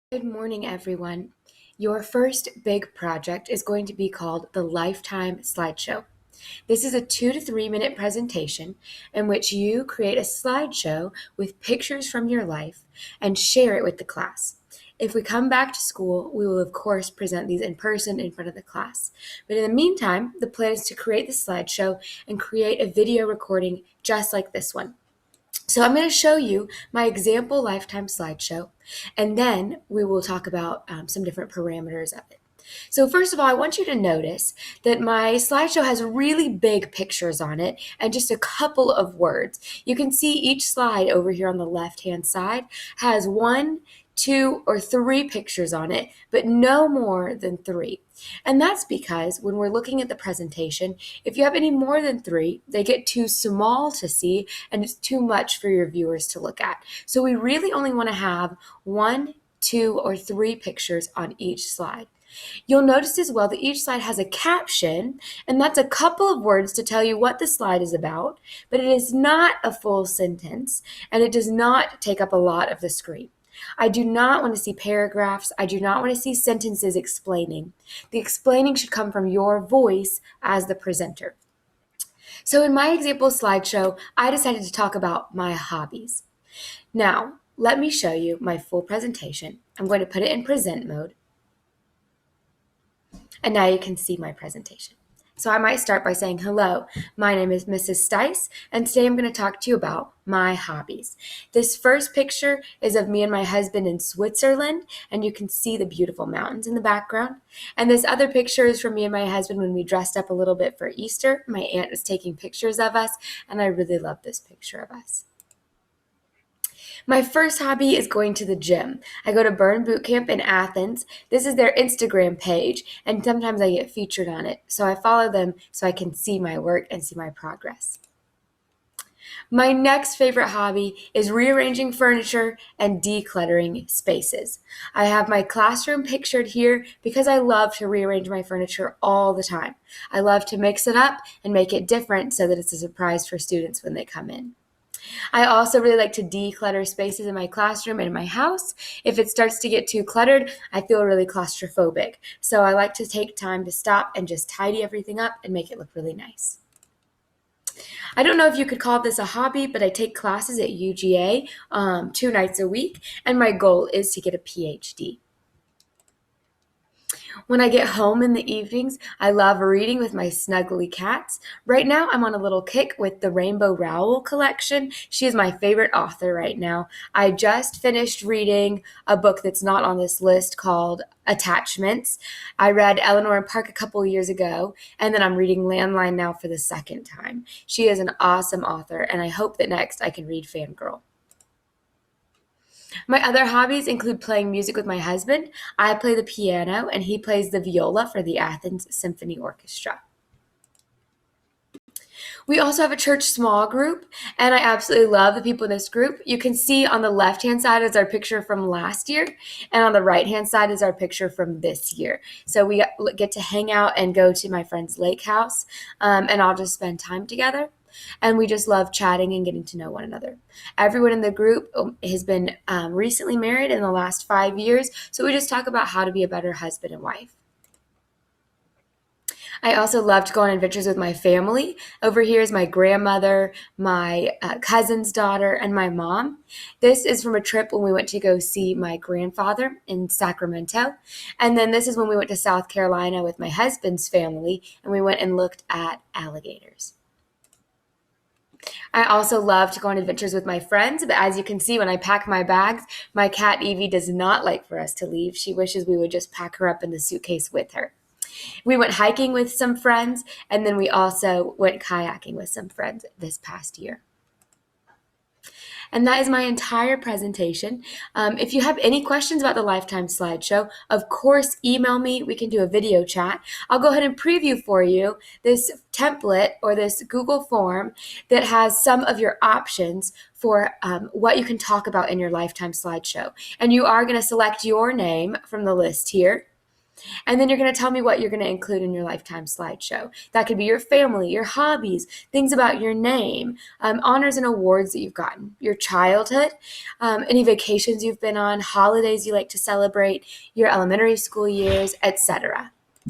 Good morning, everyone. Your first big project is going to be called the LifeTime Slideshow. This is a 2 to 3 minute presentation in which you create a slideshow with pictures from your life and share it with the class. If we come back to school, we will of course present these in person in front of the class. But in the meantime, the plan is to create the slideshow and create a video recording just like this one. So I'm going to show you my example lifetime slideshow, and then we will talk about some different parameters of it. So first of all, I want you to notice that my slideshow has really big pictures on it and just a couple of words. You can see each slide over here on the left-hand side has 1, 2, or 3 pictures on it, but no more than 3. And that's because when we're looking at the presentation, if you have any more than 3, they get too small to see and it's too much for your viewers to look at. So we really only want to have 1, 2, or 3 pictures on each slide. You'll notice as well that each slide has a caption, and that's a couple of words to tell you what the slide is about, but it is not a full sentence, and it does not take up a lot of the screen. I do not want to see paragraphs. I do not want to see sentences explaining. The explaining should come from your voice as the presenter. So in my example slideshow, I decided to talk about my hobbies. Now, let me show you my full presentation. I'm going to put it in present mode. And now you can see my presentation. So I might start by saying, hello, my name is Mrs. Stice, and today I'm going to talk to you about my hobbies. This first picture is of me and my husband in Switzerland, and you can see the beautiful mountains in the background. And this other picture is from me and my husband when we dressed up a little bit for Easter. My aunt was taking pictures of us, and I really love this picture of us. My first hobby is going to the gym. I go to Burn Boot Camp in Athens. This is their Instagram page, and sometimes I get featured on it. So I follow them so I can see my work and see my progress. My next favorite hobby is rearranging furniture and decluttering spaces. I have my classroom pictured here because I love to rearrange my furniture all the time. I love to mix it up and make it different so that it's a surprise for students when they come in. I also really like to declutter spaces in my classroom and in my house. If it starts to get too cluttered, I feel really claustrophobic. So I like to take time to stop and just tidy everything up and make it look really nice. I don't know if you could call this a hobby, but I take classes at UGA 2 nights a week, and my goal is to get a PhD. When I get home in the evenings, I love reading with my snuggly cats. Right now, I'm on a little kick with the Rainbow Rowell collection. She is my favorite author right now. I just finished reading a book that's not on this list called Attachments. I read Eleanor and Park a couple years ago, and then I'm reading Landline now for the second time. She is an awesome author, and I hope that next I can read Fangirl. My other hobbies include playing music with my husband. I play the piano and he plays the viola for the Athens Symphony Orchestra. We also have a church small group, and I absolutely love the people in this group. You can see on the left-hand side is our picture from last year, and on the right-hand side is our picture from this year. So we get to hang out and go to my friend's lake house, and I'll just spend time together. And we just love chatting and getting to know one another. Everyone in the group has been recently married in the last 5 years, so we just talk about how to be a better husband and wife. I also love to go on adventures with my family. Over here is my grandmother, my cousin's daughter, and my mom. This is from a trip when we went to go see my grandfather in Sacramento. And then this is when we went to South Carolina with my husband's family, and we went and looked at alligators. I also love to go on adventures with my friends, but as you can see, when I pack my bags, my cat Evie does not like for us to leave. She wishes we would just pack her up in the suitcase with her. We went hiking with some friends, and then we also went kayaking with some friends this past year. And that is my entire presentation. If you have any questions about the Lifetime Slideshow, of course, email me. We can do a video chat. I'll go ahead and preview for you this template or this Google form that has some of your options for what you can talk about in your Lifetime Slideshow. And you are going to select your name from the list here. And then you're going to tell me what you're going to include in your lifetime slideshow. That could be your family, your hobbies, things about your name, honors and awards that you've gotten, your childhood, any vacations you've been on, holidays you like to celebrate, your elementary school years, etc.